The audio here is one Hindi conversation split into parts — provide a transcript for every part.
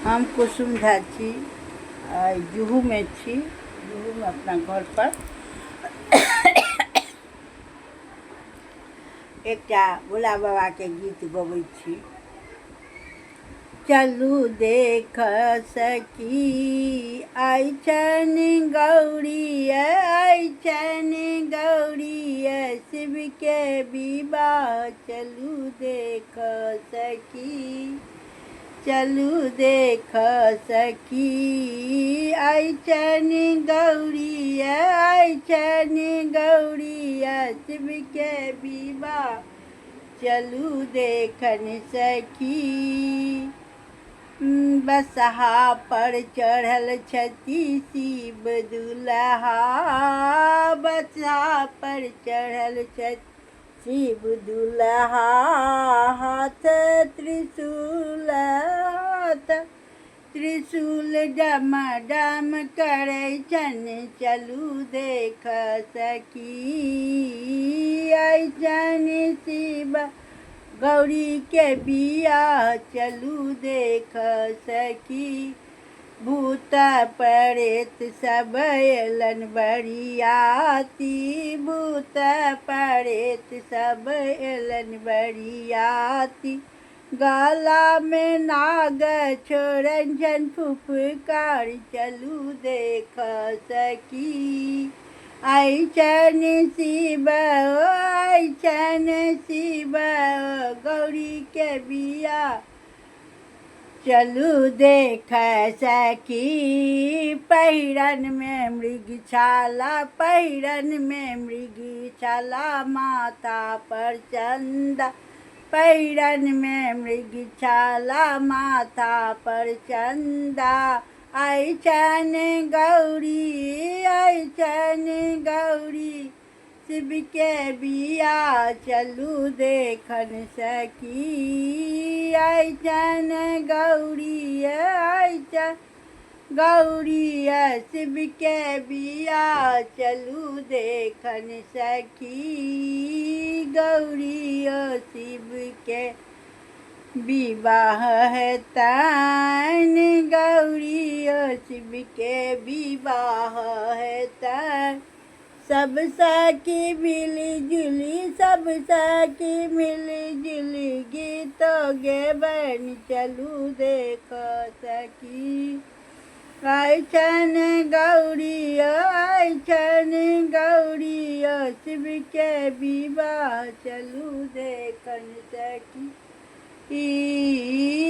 हम कुसुमधाची जुहू में छी। जुहू में अपना घर पर एकटा भोला बाबा के गीत गबै छी। चलू देख सखी आई छन गौरी, आई छन गौरी शिव के विवाह। चलू देख सखी, चलू देख सखी आई छन गौरी, आई छन गौरी शिव के विवाह। चलू देखन सखी बसहा पर चढ़ल छथि शिव दुल्हा। बसहा पर चढ़ल छथि शिव दुल्हा, हाथ त्रिशूल, हाथ त्रिशूल डमडम करै छन। चलू देख सखी आई छन शिव गौरी के बियाह। चलू देख सखी भूत प्रेत सब एलन बरियाती, भूत प्रेत सब एलन बरियाती। गला में नाग छोड़न छन फुफकार। चलू देख सखी आई छन शिव, आई छन शिव गौरी के बियाह। चलू देख सखी पहिरन में मृगछाला, पहिरन में मृगछाला माथा पर चंदा। पहिरन में मृगछाला माथा पर चंदा। आई छन गौरी, आई छन गौरी शिव के बियाह। चलू देखन सखी आई छन गौरी, आई छन गौरी शिव के बियाह। चलू देखन सखी गौरी शिव के विवाह है तन, गौरी शिव के विवाह है तन। सब सखी मिली जुली, सब सखी मिली जुली गीत गेबन। चलू देख सखी आई छन गौरी, आई छन गौरी शिव के विवाह। चलू देखन सखी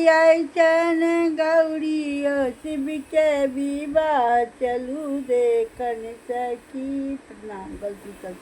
आई छन गौरी शिव के विवाह। चलू देखन सखी। प्रणाम। गलती कर